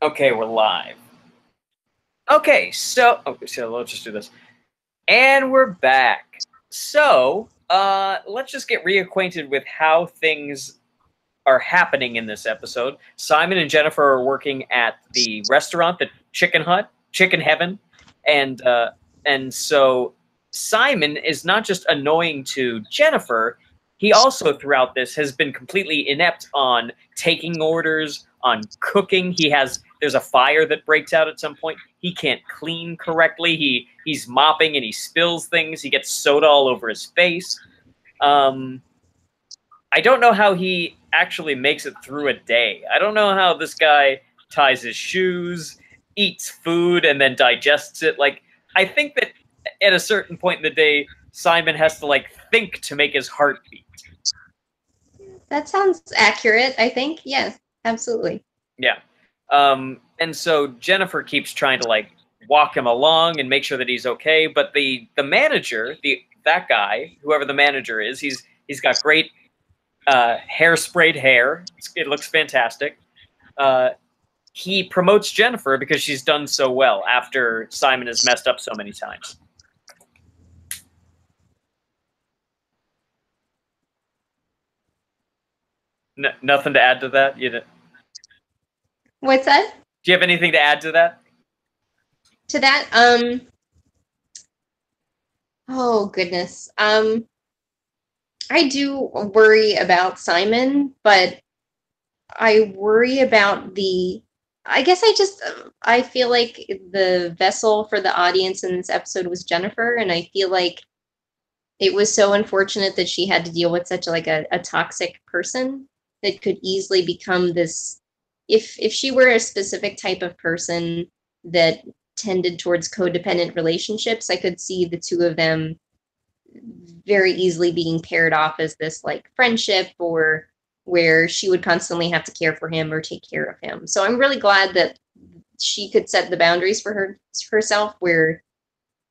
Okay, we're live. Okay, so let's just do this. And we're back. So, let's just get reacquainted with how things are happening in this episode. Simon and Jennifer are working at the restaurant, the Chicken Hut, Chicken Heaven, and so Simon is not just annoying to Jennifer. He also, throughout this, has been completely inept on taking orders, on cooking. There's a fire that breaks out at some point. He can't clean correctly. He's mopping and he spills things. He gets soda all over his face. I don't know how he actually makes it through a day. I don't know how this guy ties his shoes, eats food, and then digests it. Like, I think that at a certain point in the day, Simon has to, like, think to make his heart beat. That sounds accurate, I think. Yes, absolutely. Yeah. And so Jennifer keeps trying to, like, walk him along and make sure that he's okay. But the manager, that guy, whoever the manager is, he's got great hairsprayed hair. It looks fantastic. He promotes Jennifer because she's done so well after Simon has messed up so many times. Nothing to add to that? What's that? Do you have anything to add to that? To that, oh goodness. I do worry about Simon, but I worry about I guess I feel like the vessel for the audience in this episode was Jennifer, and I feel like it was so unfortunate that she had to deal with such a toxic person that could easily become this. If she were a specific type of person that tended towards codependent relationships, I could see the two of them very easily being paired off as this like friendship, or where she would constantly have to care for him or take care of him. So I'm really glad that she could set the boundaries for herself where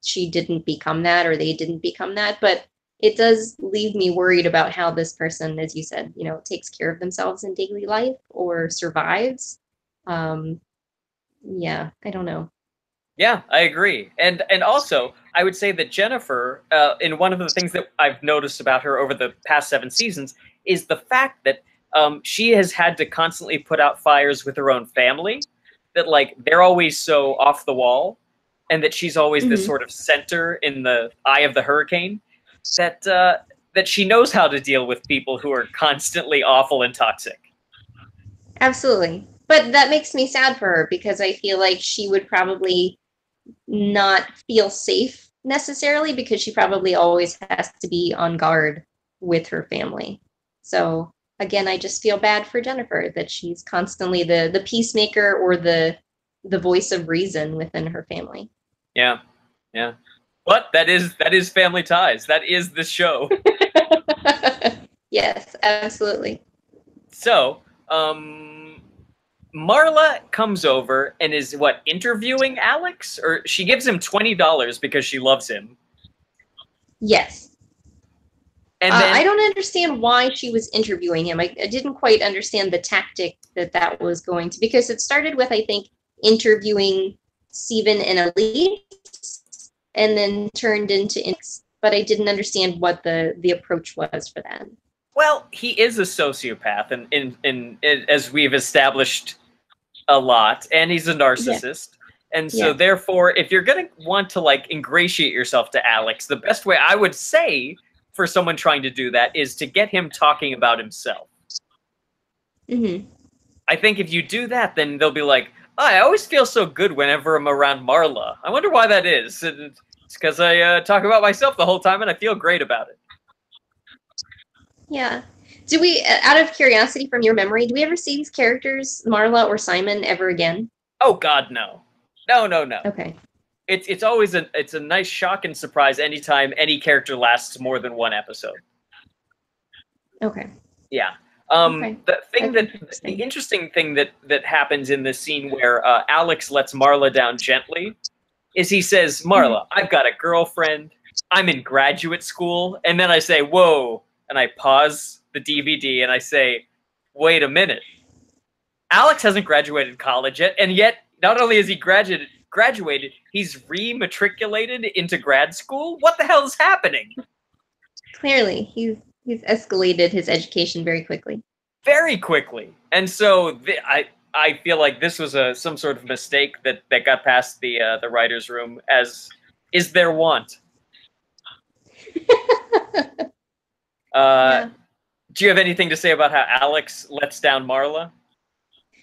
she didn't become that, or they didn't become that. But it does leave me worried about how this person, as you said, takes care of themselves in daily life or survives. Yeah, I don't know. Yeah, I agree. And also, I would say that Jennifer, in one of the things that I've noticed about her over the past 7 seasons, is the fact that she has had to constantly put out fires with her own family, that, like, they're always so off the wall, and that she's always this sort of center in the eye of the hurricane, that she knows how to deal with people who are constantly awful and toxic. Absolutely. But that makes me sad for her, because I feel like she would probably not feel safe necessarily, because she probably always has to be on guard with her family. So again, I just feel bad for Jennifer that she's constantly the peacemaker or the voice of reason within her family. Yeah. Yeah. But that is Family Ties. That is the show. Yes, absolutely. So, Marla comes over and is, interviewing Alex? Or she gives him $20 because she loves him. Yes. And then, I don't understand why she was interviewing him. I didn't quite understand the tactic that was going to, because it started with, I think, interviewing Steven and Elise, and then turned into Inks, but I didn't understand what the approach was for that. well, he is a sociopath, and as we've established a lot, and he's a narcissist. Yeah. And so, therefore, if you're going to want to, like, ingratiate yourself to Alex, the best way I would say for someone trying to do that is to get him talking about himself. Mm-hmm. I think if you do that, then they'll be like, oh, I always feel so good whenever I'm around Marla. I wonder why that is. And it's because I talk about myself the whole time, and I feel great about it. Yeah. Do we, out of curiosity from your memory, do we ever see these characters, Marla or Simon, ever again? Oh, God, no. No. Okay. It's always a nice shock and surprise anytime any character lasts more than one episode. Okay. Yeah. Okay. The interesting thing that happens in this scene where Alex lets Marla down gently is he says, Marla, I've got a girlfriend. I'm in graduate school. And then I say, whoa. And I pause the DVD and I say, wait a minute. Alex hasn't graduated college yet, and yet not only has he graduated, he's rematriculated into grad school. What the hell is happening? Clearly, he's escalated his education very quickly. Very quickly, and so I feel like this was some sort of mistake that got past the writers' room, as is their want. Yeah. Do you have anything to say about how Alex lets down Marla?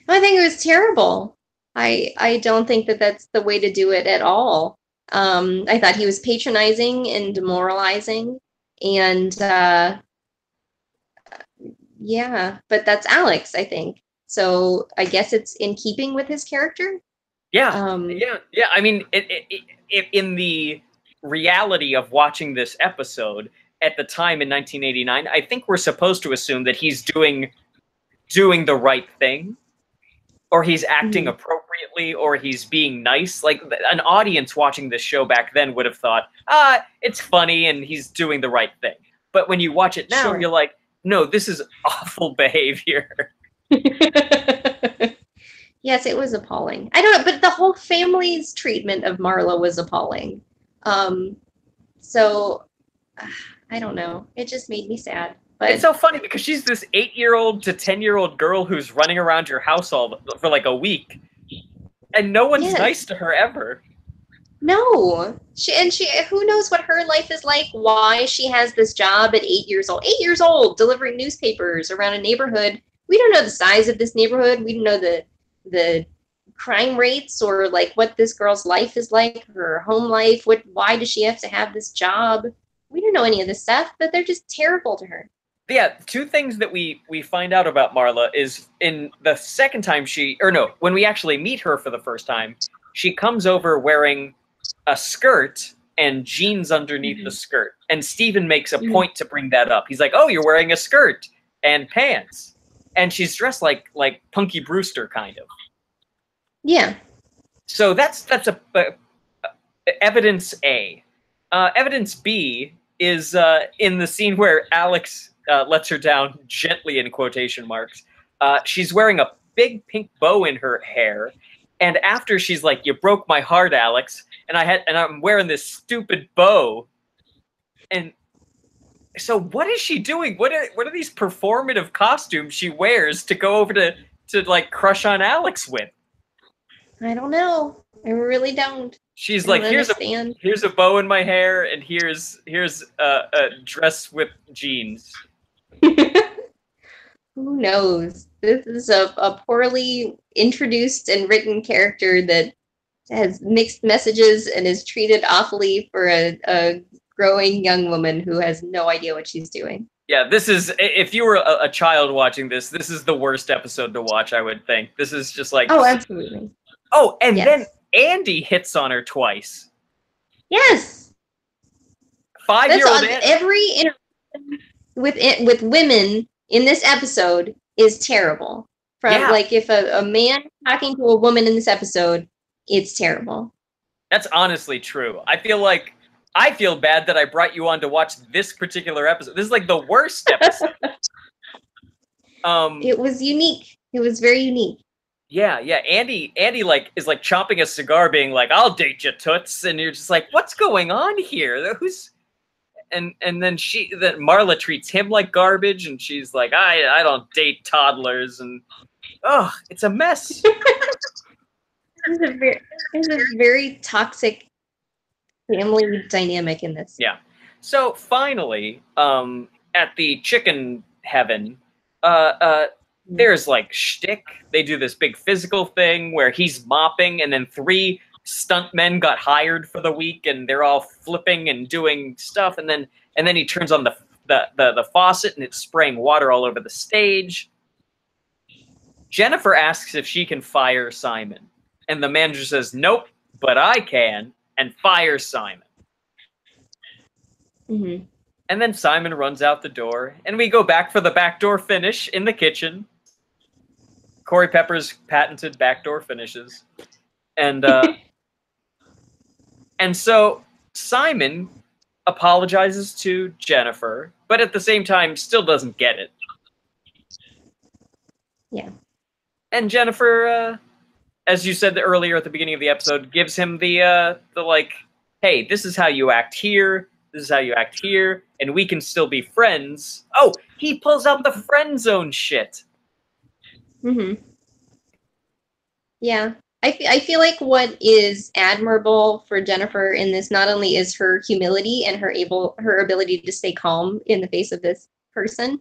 I think it was terrible. I don't think that that's the way to do it at all. I thought he was patronizing and demoralizing, and yeah, but that's Alex, I think. So I guess it's in keeping with his character. Yeah, yeah. I mean, in the reality of watching this episode at the time in 1989, I think we're supposed to assume that he's doing the right thing, or he's acting appropriately, or he's being nice. Like, an audience watching this show back then would have thought, it's funny and he's doing the right thing. But when you watch it now, you're like, no, this is awful behavior. Yes, it was appalling. I don't know, but the whole family's treatment of Marla was appalling. So I don't know. It just made me sad. But it's so funny because she's this 8-year-old to 10-year-old girl who's running around your house for like a week, and no one's nice to her ever. No, she who knows what her life is like? Why she has this job at 8 years old? 8 years old, delivering newspapers around a neighborhood. We don't know the size of this neighborhood. We don't know the crime rates or like what this girl's life is like, her home life. Why does she have to have this job? We don't know any of this stuff, but they're just terrible to her. Yeah, two things that we find out about Marla is in the second time when we actually meet her for the first time, she comes over wearing a skirt and jeans underneath the skirt. And Steven makes a point to bring that up. He's like, "Oh, you're wearing a skirt and pants." And she's dressed like Punky Brewster, kind of. Yeah. So that's evidence A. Evidence B is in the scene where Alex lets her down gently, in quotation marks. She's wearing a big pink bow in her hair, and after she's like, "You broke my heart, Alex," and I'm wearing this stupid bow. And so, what is she doing? What are these performative costumes she wears to go over to like crush on Alex with? I don't know. I really don't. She's like, here's a bow in my hair, and here's a dress with jeans. Who knows? This is a poorly introduced and written character that has mixed messages and is treated awfully for a growing young woman who has no idea what she's doing. Yeah, this is, if you were a child watching this is the worst episode to watch, I would think. This is just like... Oh, absolutely. Oh, and then Andy hits on her twice. Yes! 5-year-old Andy. Every interaction with women in this episode is terrible. Like, if a man talking to a woman in this episode, it's terrible. That's honestly true. I feel bad that I brought you on to watch this particular episode. This is like the worst episode. It was unique. It was very unique. Yeah. Andy is like chomping a cigar, being like, "I'll date you, toots," and you're just like, "What's going on here? Who's?" And then Marla treats him like garbage, and she's like, "I don't date toddlers," and it's a mess. There's a very toxic family dynamic in this. Yeah. So finally, at the chicken heaven, there's like shtick. They do this big physical thing where he's mopping, and then 3 stuntmen got hired for the week, and they're all flipping and doing stuff, and then he turns on the faucet, and it's spraying water all over the stage. Jennifer asks if she can fire Simon, and the manager says, "Nope, but I can," and fires Simon. And then Simon runs out the door, and we go back for the backdoor finish in the kitchen. Corey Pepper's patented backdoor finishes. And and so Simon apologizes to Jennifer, but at the same time still doesn't get it. Yeah. And Jennifer, as you said earlier at the beginning of the episode, gives him the like, hey, this is how you act here, this is how you act here, and we can still be friends. Oh, he pulls out the friend zone shit. Mm-hmm. Yeah. I feel like what is admirable for Jennifer in this not only is her humility and her ability to stay calm in the face of this person,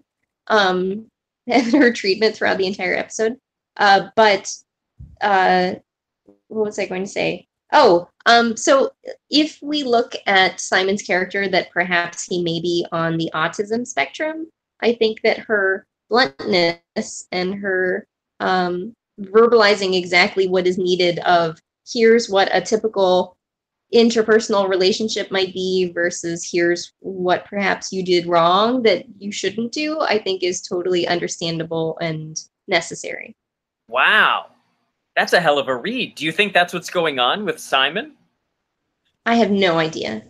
and her treatment throughout the entire episode, but what was I going to say? Oh, so if we look at Simon's character, that perhaps he may be on the autism spectrum, I think that her bluntness and her verbalizing exactly what is needed of here's what a typical interpersonal relationship might be versus here's what perhaps you did wrong that you shouldn't do, I think is totally understandable and necessary. Wow. That's a hell of a read. Do you think that's what's going on with Simon? I have no idea.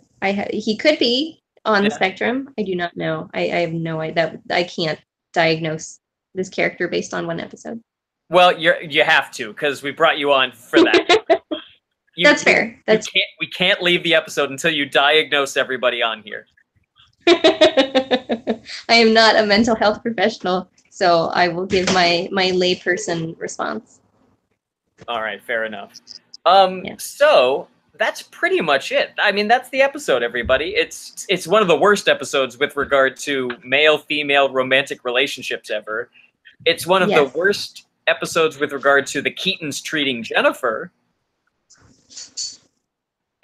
He could be on the Yeah. spectrum. I do not know. I have no idea. I can't diagnose this character based on one episode. Well, you have to, because we brought you on for that. That's fair. We can't leave the episode until you diagnose everybody on here. I am not a mental health professional, so I will give my layperson response. All right, fair enough. Yeah. So that's pretty much it. I mean, that's the episode, everybody. It's one of the worst episodes with regard to male-female romantic relationships ever. It's one of the worst episodes with regard to the Keatons treating Jennifer.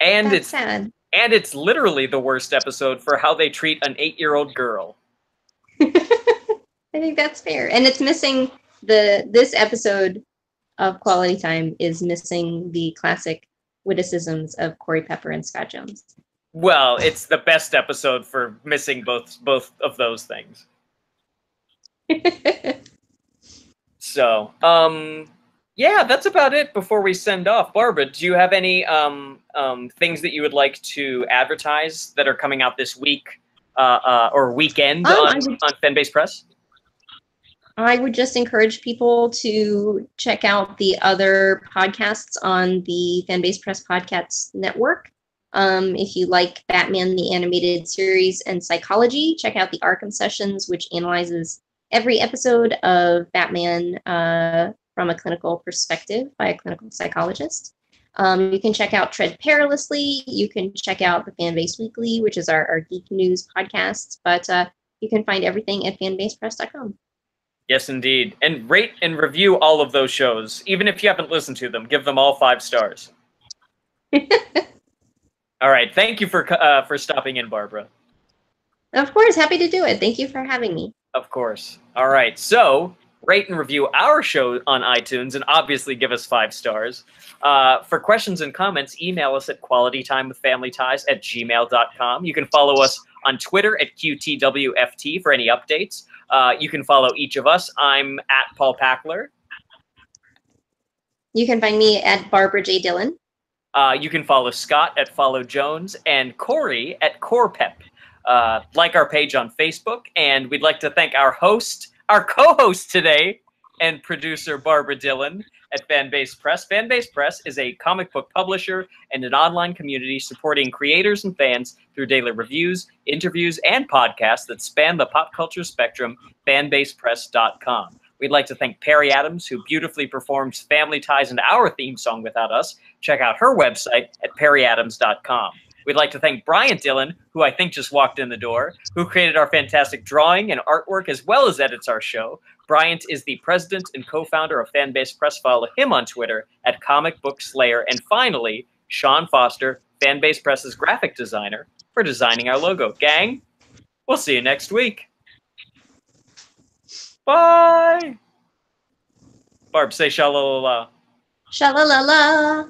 And That's sad. And it's literally the worst episode for how they treat an 8-year-old girl. I think that's fair. And it's missing this episode of Quality Time is missing the classic witticisms of Corey Pepper and Scott Jones. Well, it's the best episode for missing both of those things. So, yeah, that's about it before we send off. Barbara, do you have any things that you would like to advertise that are coming out this week or weekend on Fanbase Press? I would just encourage people to check out the other podcasts on the Fanbase Press Podcast Network. If you like Batman the Animated Series and psychology, check out the Arkham Sessions, which analyzes every episode of Batman from a clinical perspective by a clinical psychologist. You can check out Tread Perilously. You can check out the Fanbase Weekly, which is our geek news podcast. But you can find everything at fanbasepress.com. Yes, indeed. And rate and review all of those shows. Even if you haven't listened to them, give them all 5 stars. All right. Thank you for stopping in, Barbara. Of course. Happy to do it. Thank you for having me. Of course. All right. So rate and review our show on iTunes and obviously give us 5 stars. For questions and comments, email us at qualitytimewithfamilyties@gmail.com. You can follow us on Twitter at QTWFT for any updates. You can follow each of us. I'm at Paul Packler. You can find me at Barbara J. Dillon. You can follow Scott at Follow Jones and Corey at Corepep. Like our page on Facebook, and we'd like to thank our co-host today, and producer Barbara Dillon at Fanbase Press. Fanbase Press is a comic book publisher and an online community supporting creators and fans through daily reviews, interviews, and podcasts that span the pop culture spectrum. Fanbasepress.com. We'd like to thank Perry Adams, who beautifully performs Family Ties and our theme song without us. Check out her website at perryadams.com. We'd like to thank Bryant Dillon, who I think just walked in the door, who created our fantastic drawing and artwork as well as edits our show. Bryant is the president and co-founder of Fanbase Press. Follow him on Twitter at Comic Book Slayer. And finally, Sean Foster, Fanbase Press's graphic designer, for designing our logo. Gang, we'll see you next week. Bye! Barb, say sha-la-la-la. Sha-la-la-la.